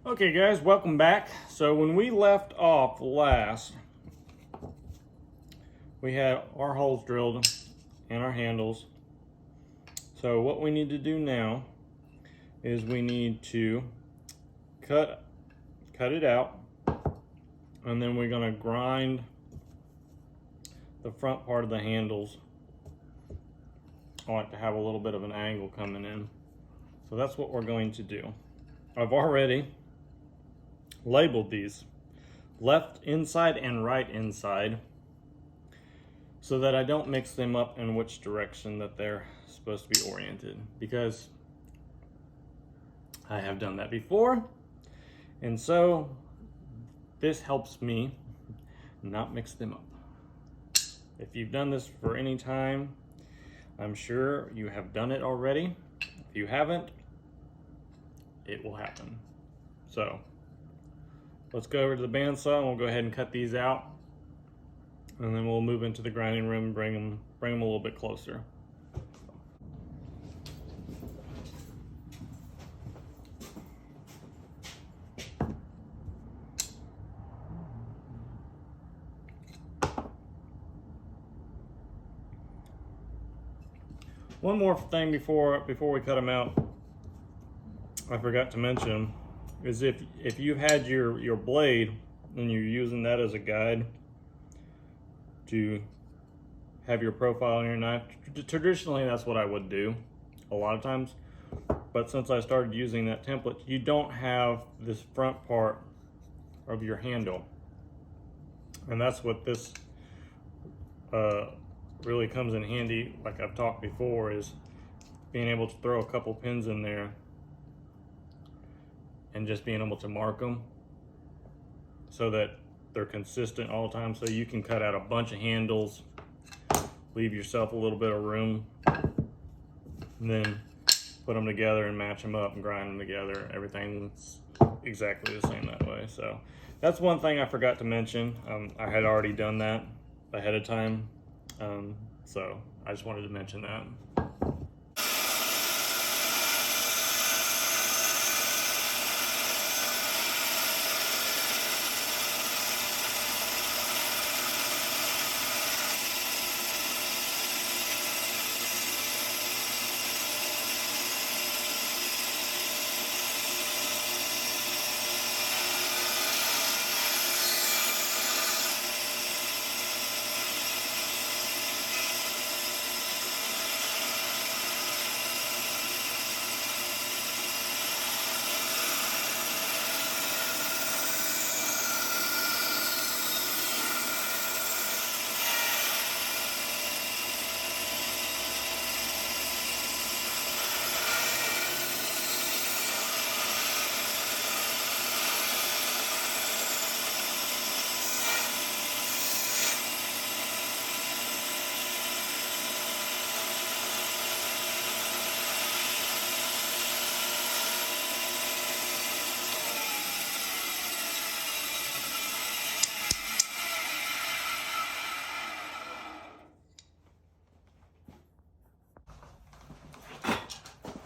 Okay guys, welcome back. So when we left off last, we had our holes drilled and our handles. So what we need to do now is we need to cut it out, and then we're going to grind the front part of the handles. I like to have a little bit of an angle coming in. So that's what we're going to do. I've already labeled these left inside and right inside so that I don't mix them up in which direction that they're supposed to be oriented, because I have done that before, and so this helps me not mix them up. If you've done this for any time, I'm sure you have done it already. If you haven't, it will happen. So let's go over to the bandsaw and we'll go ahead and cut these out, and then we'll move into the grinding room and bring them a little bit closer. One more thing before we cut them out, I forgot to mention, is if you had your blade and you're using that as a guide to have your profile on your knife, traditionally that's what I would do a lot of times, but since I started using that template, you don't have this front part of your handle, and that's what this really comes in handy, like I've talked before, is being able to throw a couple pins in there and just being able to mark them so that they're consistent all the time, so you can cut out a bunch of handles, leave yourself a little bit of room, and then put them together and match them up and grind them together. Everything's exactly the same that way. So that's one thing I forgot to mention. I had already done that ahead of time, so I just wanted to mention that.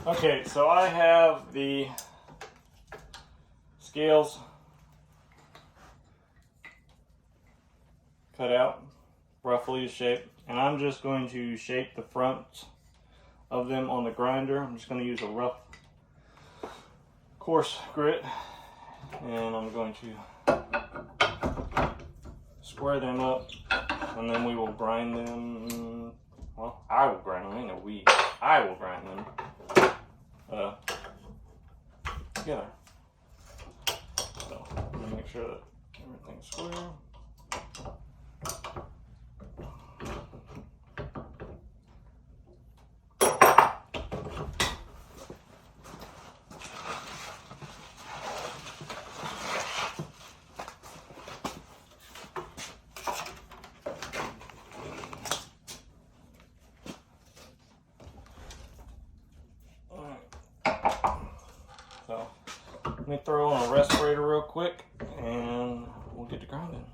Okay, so I have the scales cut out, roughly shaped, and I'm just going to shape the front of them on the grinder. I'm just going to use a rough, coarse grit, and I'm going to square them up, and then we will grind them. Well, I will grind them. I will grind them together. So let me make sure that everything's square. So let me throw on a respirator real quick and we'll get to grinding.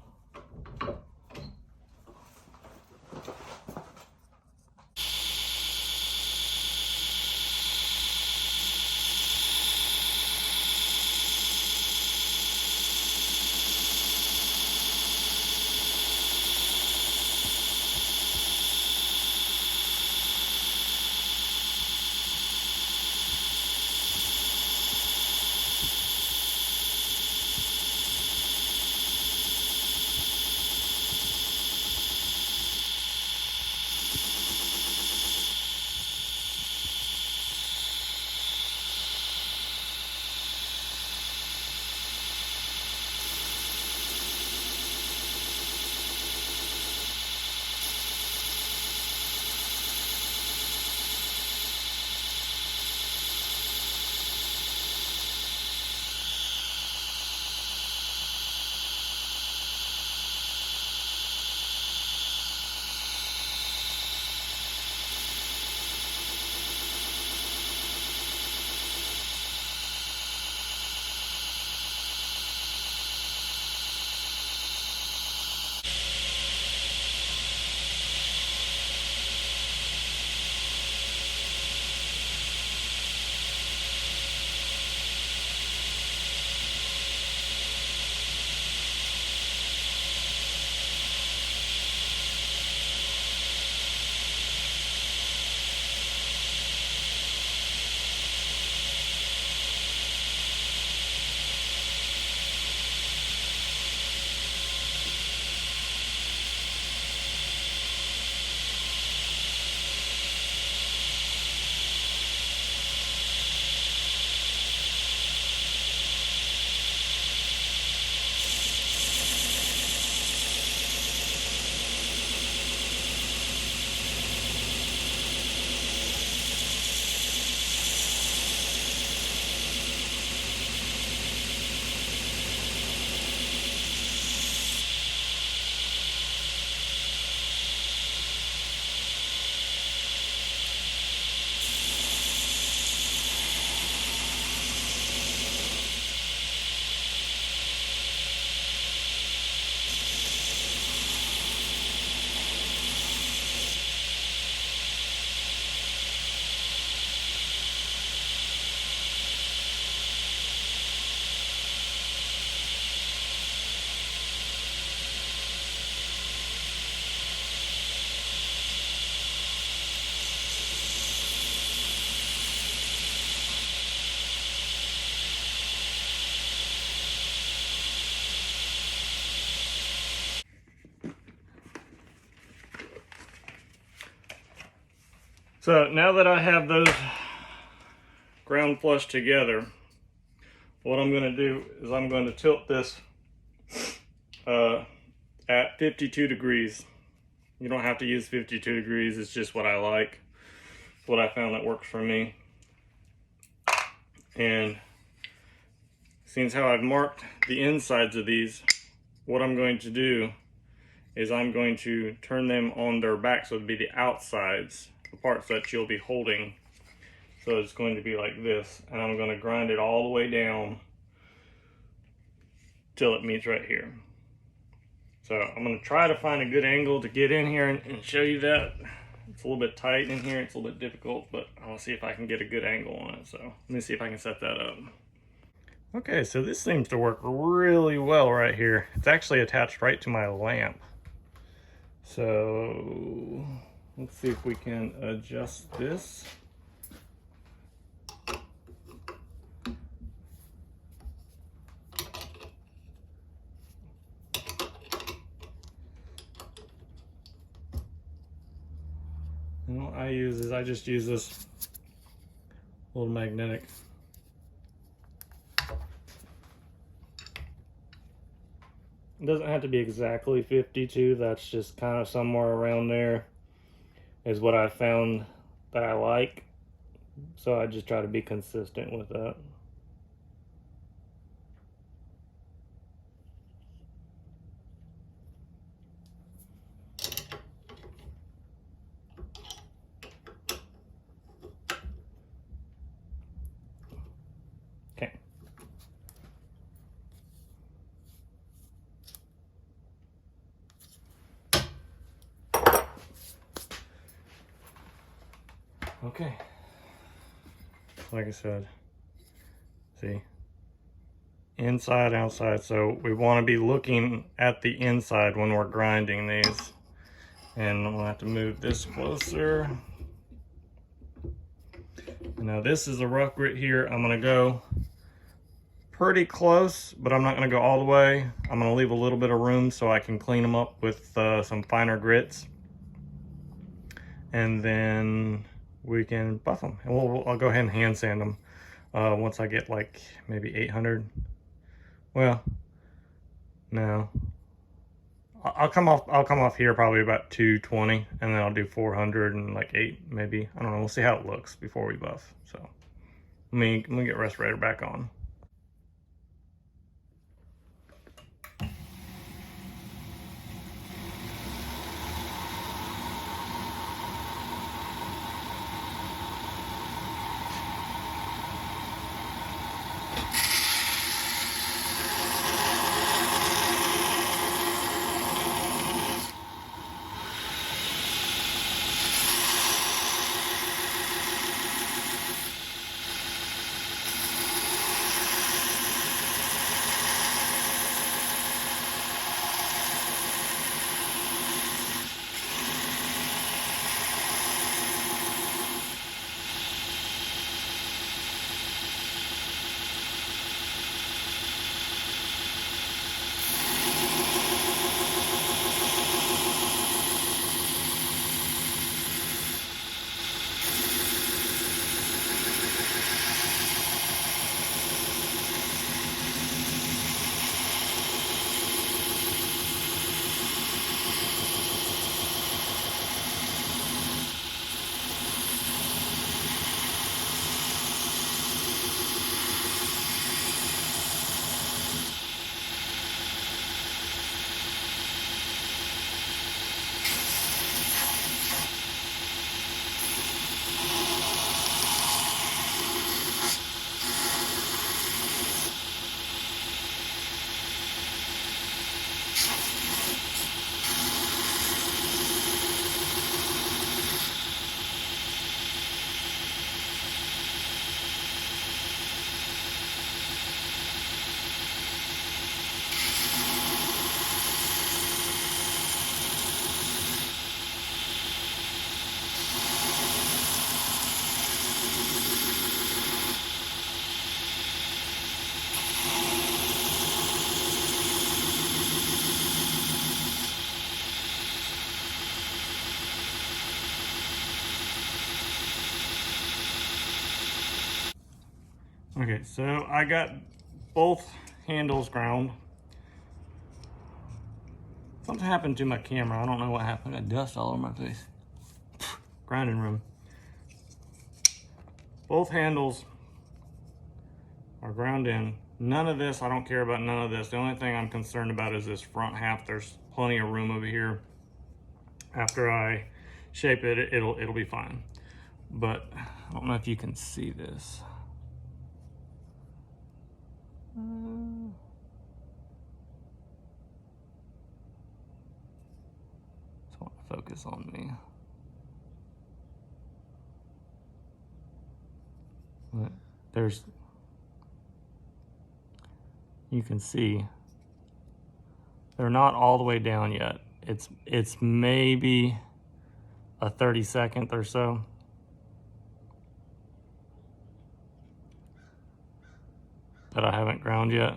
So now that I have those ground flush together, what I'm going to do is I'm going to tilt this at 52 degrees. You don't have to use 52 degrees, it's just what I like. It's what I found that works for me. And since how I've marked the insides of these, what I'm going to do is I'm going to turn them on their back, so it'll be the outsides, the parts that you'll be holding. So it's going to be like this, and I'm going to grind it all the way down till it meets right here. So I'm going to try to find a good angle to get in here and show you that. It's a little bit tight in here, it's a little bit difficult, but I'll see if I can get a good angle on it. So let me see if I can set that up. Okay, so this seems to work really well right here. It's actually attached right to my lamp. So let's see if we can adjust this. And what I use is I just use this little magnetic. It doesn't have to be exactly 52, that's just kind of somewhere around there is what I found that I like. So I just try to be consistent with that. Okay. Okay. Like I said, see, inside, outside. So we want to be looking at the inside when we're grinding these. And I'm gonna have to move this closer. Now this is a rough grit here. I'm gonna go pretty close, but I'm not gonna go all the way. I'm gonna leave a little bit of room so I can clean them up with some finer grits. And then we can buff them. And I'll go ahead and hand sand them once I get like maybe 800. Well, no. I'll come off here probably about 220, and then I'll do 400 and like 8 maybe. I don't know. We'll see how it looks before we buff. So let me get respirator back on. Okay, so I got both handles ground. Something happened to my camera. I don't know what happened. I got dust all over my face. Grinding room. Both handles are ground in. None of this, I don't care about none of this. The only thing I'm concerned about is this front half. There's plenty of room over here. After I shape it, it'll be fine. But I don't know if you can see this. Just want to focus on me. But there's, you can see they're not all the way down yet. It's maybe a 32nd or so. That I haven't ground yet.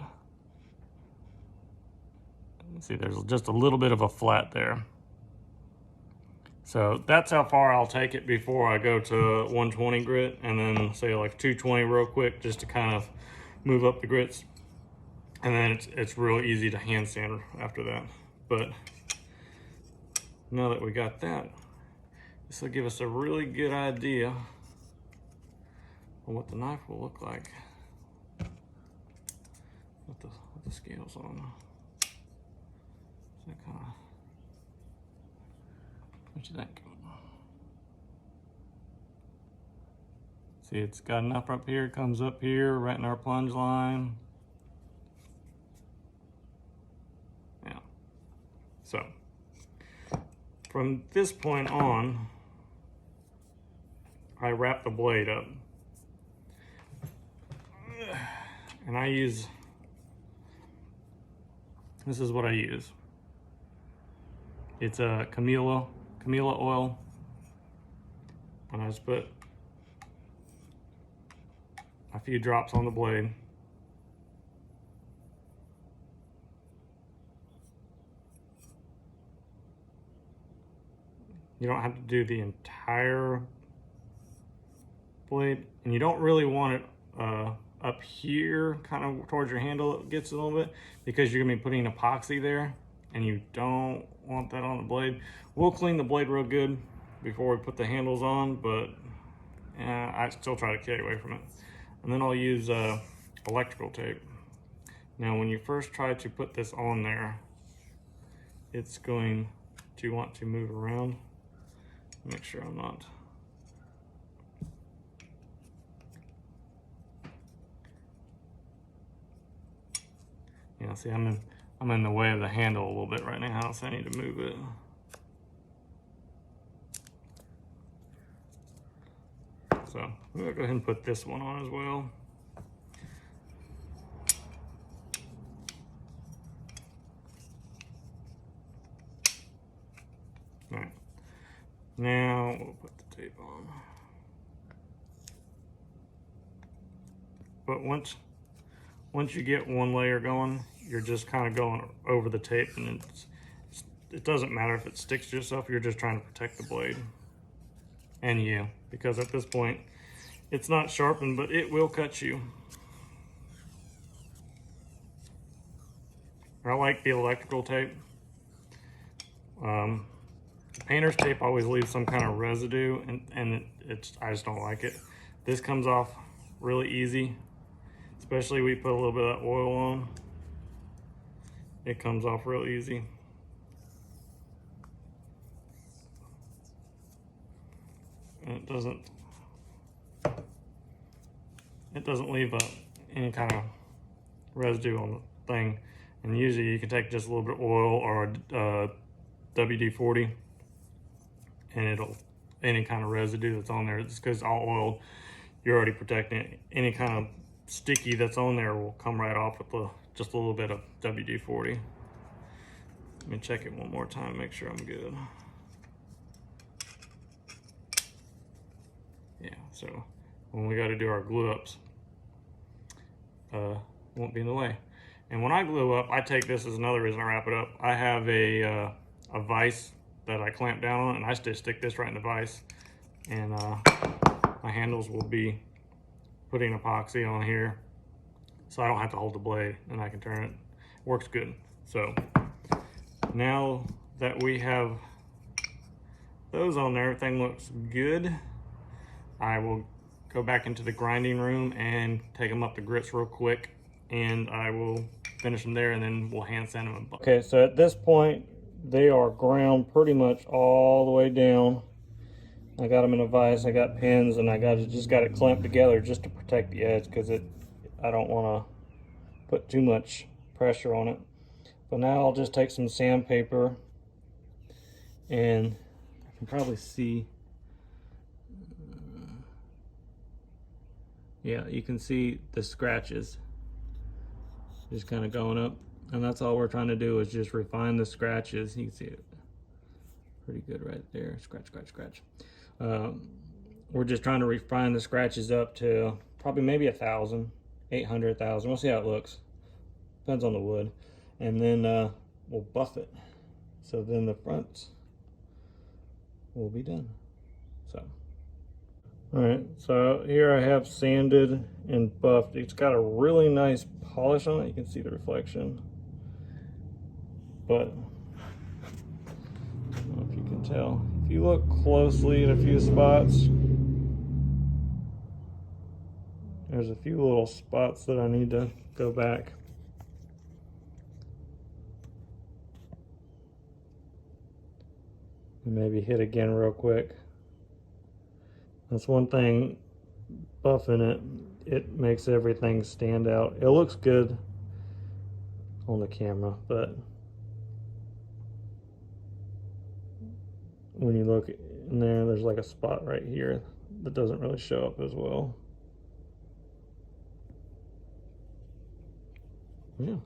See, there's just a little bit of a flat there. So that's how far I'll take it before I go to 120 grit, and then say like 220 real quick, just to kind of move up the grits. And then it's real easy to hand sand after that. But now that we got that, this will give us a really good idea of what the knife will look like with the scales on. So kind of, what you think? See, it's got enough up here, comes up here, right in our plunge line. Yeah. So, from this point on, I wrap the blade up. And I use, this is what I use. It's a Camellia oil. And I just put a few drops on the blade. You don't have to do the entire blade, and you don't really want it up here, kind of towards your handle. It gets a little bit, because you're gonna be putting epoxy there, and you don't want that on the blade. We'll clean the blade real good before we put the handles on, but I still try to carry away from it. And then I'll use electrical tape. Now, when you first try to put this on there, it's going to want to move around. Make sure I'm not. Yeah, see, I'm in the way of the handle a little bit right now, so I need to move it. So I'm gonna go ahead and put this one on as well. All right, now we'll put the tape on. But once you get one layer going, you're just kind of going over the tape, and it doesn't matter if it sticks to yourself. You're just trying to protect the blade and you, because at this point it's not sharpened, but it will cut you. I like the electrical tape. Painter's tape always leaves some kind of residue, and I just don't like it. This comes off really easy, especially we put a little bit of that oil on. It comes off real easy. And it doesn't leave any kind of residue on the thing. And usually you can take just a little bit of oil or WD-40, and any kind of residue that's on there, it's because all oil, you're already protecting it. Any kind of sticky that's on there will come right off with just a little bit of WD-40. Let me check it one more time, make sure I'm good. Yeah, so when we got to do our glue ups, won't be in the way. And when I glue up, I take this as another reason I wrap it up. I have a vise that I clamp down on, and I just stick this right in the vise, and my handles will be putting epoxy on here so I don't have to hold the blade and I can turn it. Works good. So now that we have those on there, everything looks good. I will go back into the grinding room and take them up the grits real quick, and I will finish them there, and then we'll hand sand them. Okay, so at this point, they are ground pretty much all the way down. I got them in a vise, I got pins, and I just got it clamped together just to protect the edge, because I don't want to put too much pressure on it. But now I'll just take some sandpaper, and I can probably see, yeah, you can see the scratches just kind of going up, and that's all we're trying to do, is just refine the scratches. You can see it pretty good right there. Scratch, scratch, scratch. We're just trying to refine the scratches up to probably maybe 1,000, 800, 1,000. We'll see how it looks. Depends on the wood. And then we'll buff it. So then the front will be done. So, all right. So here I have sanded and buffed. It's got a really nice polish on it. You can see the reflection. But I don't know if you can tell. If you look closely at a few spots, there's a few little spots that I need to go back. And maybe hit again real quick. That's one thing, buffing it makes everything stand out. It looks good on the camera, but when you look in there, there's like a spot right here that doesn't really show up as well. Yeah.